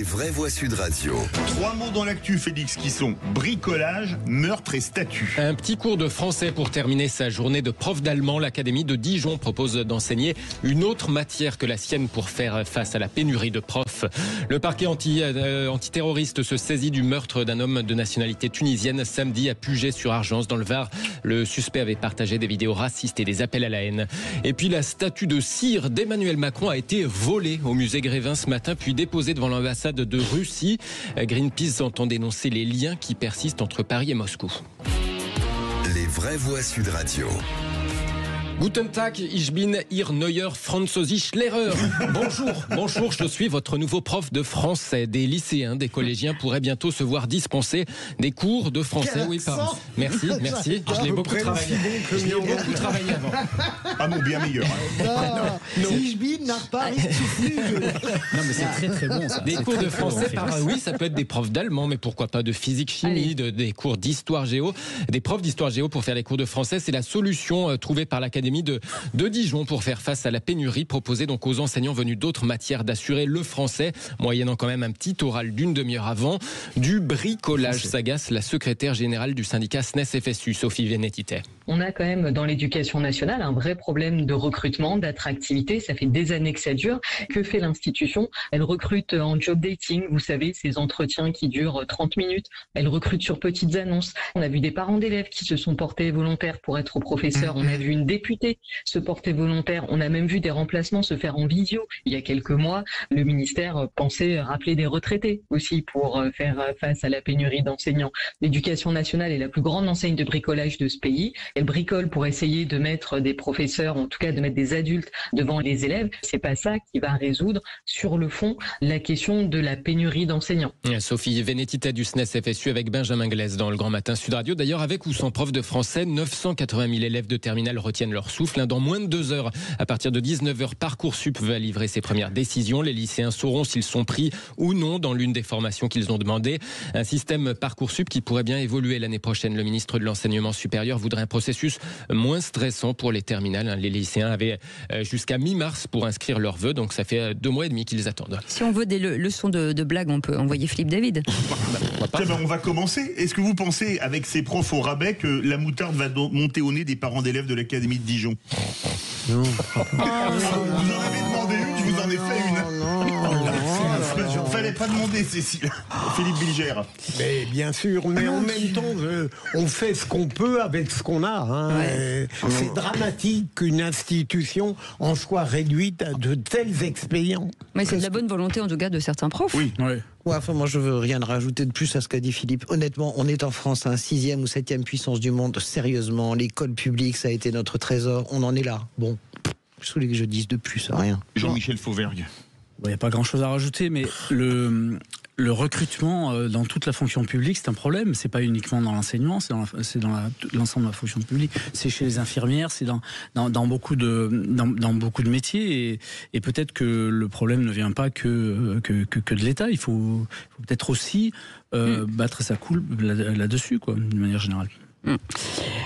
vraies voix Sud Radio. 3 mots dans l'actu, Félix, qui sont bricolage, meurtre et statut. Un petit cours de français pour terminer sa journée de prof d'allemand. L'Académie de Dijon propose d'enseigner une autre matière que la sienne pour faire face à la pénurie de profs. Le parquet antiterroriste se saisit du meurtre d'un homme de nationalité tunisienne samedi à Puget-sur-Argence dans le Var. Le suspect avait partagé des vidéos racistes et des appels à la haine. Et puis la statue de cire d'Emmanuel Macron a été volée au musée Grévin ce matin, puis déposée devant l'ambassade de Russie. Greenpeace entend dénoncer les liens qui persistent entre Paris et Moscou. Les vraies voix Sud Radio. Guten Tag, ich bin Ihr neuer Französisch Lehrer. Bonjour, je suis votre nouveau prof de français. Des lycéens, des collégiens pourraient bientôt se voir dispenser des cours de français. Oui, pardon. Merci. Je l'ai beaucoup travaillé. Avant. Ah non, bien meilleur. Non. Ich bin nach Paris zu Flügel. Non, mais c'est très bon ça. Des cours de français, oui, ça peut être des profs d'allemand, mais pourquoi pas de physique, chimie, des cours d'histoire géo. Des profs d'histoire géo pour faire les cours de français, c'est la solution trouvée par l'Académie de Dijon pour faire face à la pénurie proposée donc aux enseignants venus d'autres matières d'assurer le français, moyennant quand même un petit oral d'une demi-heure avant. Du bricolage s'agace la secrétaire générale du syndicat SNES-FSU, Sophie Vénétité. On a quand même dans l'éducation nationale un vrai problème de recrutement, d'attractivité. Ça fait des années que ça dure. Que fait l'institution? Elle recrute en job dating, vous savez, ces entretiens qui durent 30 minutes. Elle recrute sur petites annonces. On a vu des parents d'élèves qui se sont portés volontaires pour être professeurs. On a vu une députée se porter volontaire. On a même vu des remplacements se faire en visio. Il y a quelques mois, le ministère pensait rappeler des retraités aussi pour faire face à la pénurie d'enseignants. L'éducation nationale est la plus grande enseigne de bricolage de ce pays. Elle bricole pour essayer de mettre des professeurs, en tout cas de mettre des adultes devant les élèves. C'est pas ça qui va résoudre sur le fond la question de la pénurie d'enseignants. Sophie Vénétité du SNES-FSU avec Benjamin Glaise dans le Grand Matin Sud Radio. D'ailleurs, avec ou sans prof de français, 980 000 élèves de terminale retiennent leur souffle. Dans moins de 2 heures, à partir de 19h, Parcoursup va livrer ses premières décisions. Les lycéens sauront s'ils sont pris ou non dans l'une des formations qu'ils ont demandées. Un système Parcoursup qui pourrait bien évoluer l'année prochaine. Le ministre de l'Enseignement supérieur voudrait un processus moins stressant pour les terminales. Les lycéens avaient jusqu'à mi-mars pour inscrire leurs vœux, donc ça fait 2 mois et demi qu'ils attendent. Si on veut des leçons de blague, on peut envoyer Philippe David. On va commencer. Est-ce que vous pensez, avec ces profs au rabais, que la moutarde va monter au nez des parents d'élèves de l'Académie de Dijon? Non. Vous en avez demandé une, je vous en ai fait une. Fallait pas demander, Cécile. Philippe Bilger. Mais bien sûr, mais en même temps, on fait ce qu'on peut avec ce qu'on a. Ouais. C'est dramatique qu'une institution en soit réduite à de tels expédients. Mais c'est de la bonne volonté en tout cas de certains profs. Oui. Ouais. Ouais, enfin, moi, je veux rien rajouter de plus à ce qu'a dit Philippe. Honnêtement, on est en France, 6e ou 7e puissance du monde. Sérieusement, l'école publique, ça a été notre trésor. On en est là. Bon, je voulais que je dise de plus, rien. Jean-Michel Fauvergue. Il n'y a pas grand-chose à rajouter, mais le recrutement dans toute la fonction publique, c'est un problème. C'est pas uniquement dans l'enseignement, c'est dans l'ensemble de la fonction publique. C'est chez les infirmières, c'est dans beaucoup de métiers. Et peut-être que le problème ne vient pas que de l'État. Il faut peut-être aussi battre sa coule là-dessus, quoi, d'une manière générale.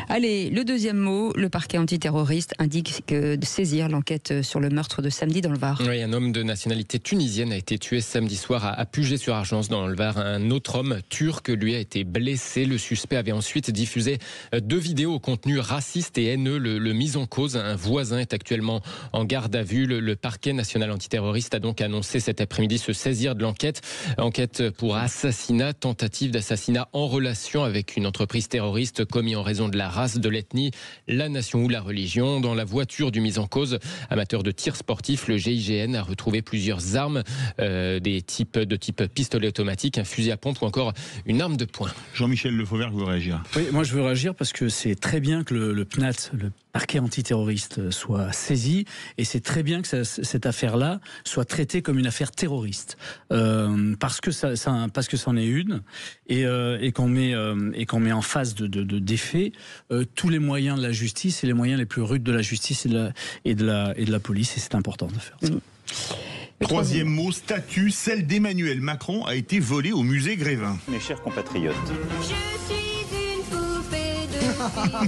Allez, le deuxième mot, le parquet antiterroriste indique de saisir l'enquête sur le meurtre de samedi dans le Var. Oui, un homme de nationalité tunisienne a été tué samedi soir à Puget-sur-Argence dans le Var. Un autre homme turc lui a été blessé. Le suspect avait ensuite diffusé 2 vidéos au contenu raciste et haineux. Le mis en cause, un voisin, est actuellement en garde à vue. Le parquet national antiterroriste a donc annoncé cet après-midi se saisir de l'enquête. Enquête pour assassinat, tentative d'assassinat en relation avec une entreprise terroriste commis en raison de la race, de l'ethnie, la nation ou la religion. Dans la voiture du mis en cause, amateur de tir sportif, le GIGN a retrouvé plusieurs armes de type pistolet automatique, un fusil à pompe ou encore une arme de poing. Jean-Michel Le Fauvergue veut réagir. Oui, moi je veux réagir parce que c'est très bien que le PNAT, le parquet antiterroriste, soit saisi, et c'est très bien que cette affaire-là soit traitée comme une affaire terroriste, parce que c'en est une, et qu'on met en face des faits tous les moyens de la justice et les moyens les plus rudes de la justice et de la police, et c'est important de faire ça. Troisième mot, statue, celle d'Emmanuel Macron a été volée au musée Grévin. Mes chers compatriotes, Je suis une poupée de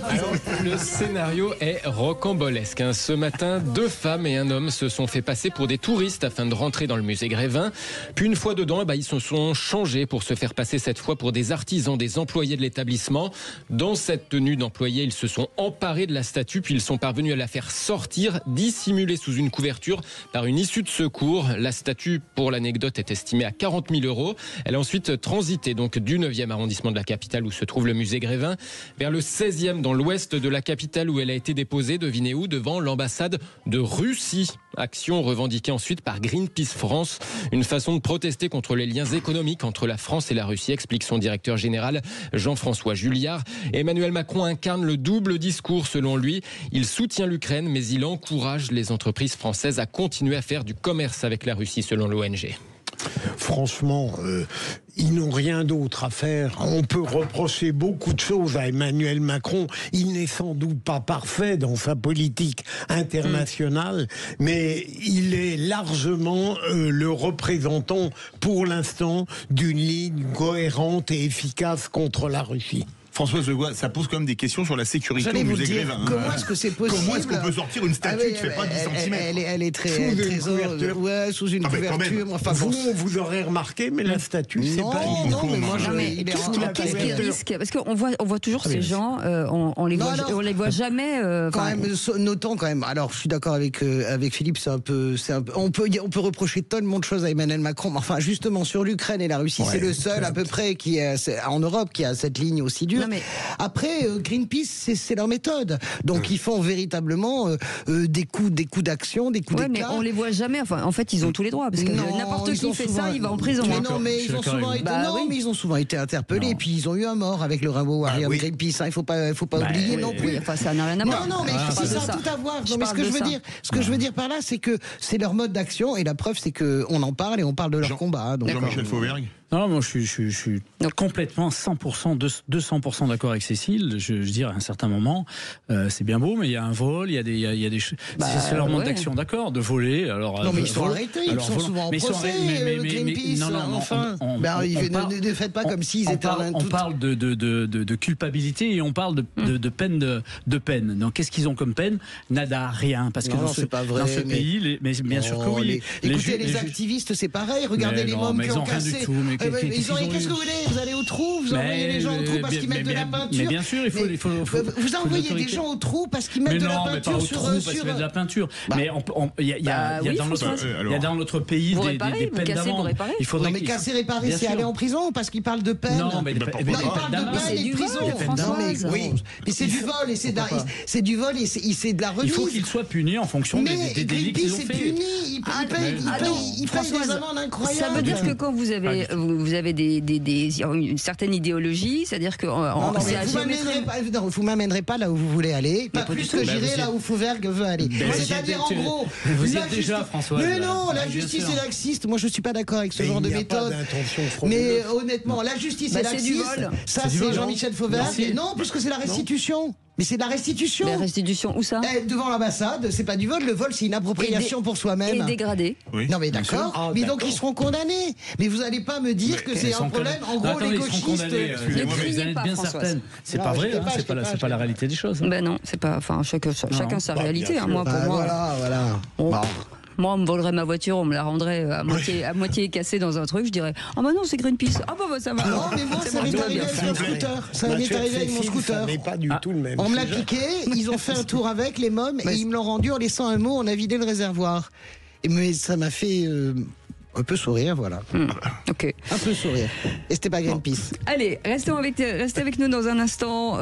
Alors, le scénario est rocambolesque. Ce matin, 2 femmes et un homme se sont fait passer pour des touristes afin de rentrer dans le musée Grévin. Puis une fois dedans, ils se sont changés pour se faire passer cette fois pour des artisans, des employés de l'établissement. Dans cette tenue d'employés, ils se sont emparés de la statue, puis ils sont parvenus à la faire sortir, dissimulée sous une couverture par une issue de secours. La statue, pour l'anecdote, est estimée à 40 000 €. Elle a ensuite transité donc du 9e arrondissement de la capitale où se trouve le musée Grévin vers le 16e dans l'ouest de la capitale où elle a été déposée, devinez où, devant l'ambassade de Russie. Action revendiquée ensuite par Greenpeace France. Une façon de protester contre les liens économiques entre la France et la Russie, explique son directeur général Jean-François Julliard. Emmanuel Macron incarne le double discours selon lui. Il soutient l'Ukraine mais il encourage les entreprises françaises à continuer à faire du commerce avec la Russie selon l'ONG. Franchement, ils n'ont rien d'autre à faire. On peut reprocher beaucoup de choses à Emmanuel Macron. Il n'est sans doute pas parfait dans sa politique internationale, mais il est largement le représentant, pour l'instant, d'une ligne cohérente et efficace contre la Russie. Françoise Legois, ça pose quand même des questions sur la sécurité au J'allais vous musée dire, Grévin. comment est-ce que c'est possible? Comment est-ce qu'on peut sortir une statue qui fait pas 10 cm? Elle est très Sous une très couverture. Ouais, sous une Ah, mais quand couverture. même. Enfin, bon, Vous aurez remarqué, mais la statue, c'est non, pas une non, mais moi, Non, mais il est qu'est-ce en- qui couverture. risque? Parce qu'on voit toujours ces gens, on les Non, voit, non. on les voit jamais. Quand même, notons quand même. Alors, je suis d'accord avec Philippe. C'est un peu. On peut reprocher tellement de choses à Emmanuel Macron. Mais enfin, justement, sur l'Ukraine et la Russie, c'est le seul à peu près qui est en Europe qui a cette ligne aussi dure. Non, mais- Après, Greenpeace, c'est leur méthode. Donc, ils font véritablement des coups d'action, des coups Ouais, mais d'éclat. on les voit jamais. Enfin, en fait, ils ont tous les droits parce que Non, n'importe ils qui ont fait souvent- ça, il va en prison. Mais hein. non, mais Je suis ils ont d'accord souvent avec été, vous. Bah non, oui. mais ils ont souvent été interpellés. Non. Et puis ils ont eu un mort avec le Rainbow Warrior oui. Greenpeace. Il faut pas oublier non plus. Oui, enfin, ça n'a rien à voir. Non, mais Je parle ça de a ça. tout à voir. Je Non, mais parle de ça. ce que je veux dire par là, c'est que c'est leur mode d'action et la preuve, c'est que on en parle et on parle de leur combat. hein, donc, Jean-Michel Fauvergue. Non, moi je suis complètement 100%, 200% d'accord avec Cécile. Je veux dire, à un certain moment, c'est bien beau, mais il y a un vol, il y a des c'est leur mode ouais. d'action, d'accord, de voler. Alors, Non, mais ils sont arrêtés, ils alors, sont volant. souvent en Mais ils sont procès, arrêtés, Greenpeace, non, enfin. on Ne faites pas comme s'ils étaient on parle de culpabilité et on parle de peine de peine. Donc qu'est-ce qu'ils ont comme peine? Nada, rien, parce que Non, dans c'est pas vrai, dans ce mais- pays, mais bien sûr que Oh, oui. Écoutez, les ju- activistes, c'est pareil. Regardez Mais les non, mômes mais qui ils ont ont rien du cassé. tout, mais qu'est-ce qu'ils Qu'est-ce ont que eu vous voulez? Vous allez au trou, vous envoyez les gens au trou parce qu'ils mettent de la peinture. Mais bien sûr, il faut. Vous envoyez des gens au trou parce qu'ils mettent Mais de la non, mais pas peinture au sur. trou parce qu'il y a de la peinture. Mais il y a oui, dans notre François. il y a dans notre pays Vous des réparez, vous peines cassez, vous d'amende. réparez. Il faudrait Non, mais qu'il- casser, réparer, Bien c'est sûr. aller en prison parce qu'ils parlent de peine. Non, mais Bah, des pourquoi Non, pas. ils parlent de d'amende. peine c'est et de du prison. vol, Non, mais Françoise. oui, mais c'est du vol et c'est du vol et c'est de la remise. Il faut qu'ils soient punis en fonction Mais des délits qu'ils ont Greenpeace est fait. puni, il paye des amendes incroyables. Ça veut dire que quand vous avez une certaine idéologie, c'est-à-dire que Non, c'est à mais géométrie. vous m'amènerez pas là où vous voulez aller, pas pas plus du que tout. j'irai là où Fauvergue veut aller. Ben, C'est-à-dire en gros, vous y la êtes déjà, justice- Françoise. Mais non, la Ouais, bien justice sûr. est laxiste. Moi, je suis pas d'accord avec ce Et genre il de n'y a pas méthode. d'intention Mais frauduleuse. honnêtement, la justice est Bah, c'est du laxiste. vol. Ça, C'est du c'est vol, Jean-Michel non Fauvergue. Merci. Non, puisque c'est la restitution. Mais c'est de la restitution. La restitution, où ça? Devant l'ambassade, c'est pas du vol. Le vol, c'est une appropriation pour Et soi-même. dégradé. Oui. Non mais d'accord, Ah, mais donc d'accord. ils seront condamnés. Mais vous allez pas me dire que c'est Ils un sont problème. En condamnés. gros, Attendez, les ils seront gauchistes. condamnés, Excusez-moi, Ne vous criez en êtes pas, bien Françoise. certaine. C'est Non, pas je vrai, sais hein, pas, c'est je sais pas la réalité des choses. hein. Ben non, c'est pas. Enfin, chacun sa réalité. bien hein, sûr. moi, pour Bah, moi. voilà. Bon. Moi, on me volerait ma voiture, on me la rendrait à moitié cassée dans un truc. Je dirais, ah bah non, c'est Greenpeace. Ah bah ça va. Non, mais moi, ça m'est arrivé avec mon scooter. Ça m'est arrivé avec mon scooter. Ça n'est pas du tout le même. On me l'a sujet. piqué, ils ont fait un tour avec les mômes et ils me l'ont rendu en laissant un mot, on a vidé le réservoir. Mais ça m'a fait un peu sourire, voilà. Ok. Un peu sourire. Et c'était pas Greenpeace. Allez, restez avec nous dans un instant.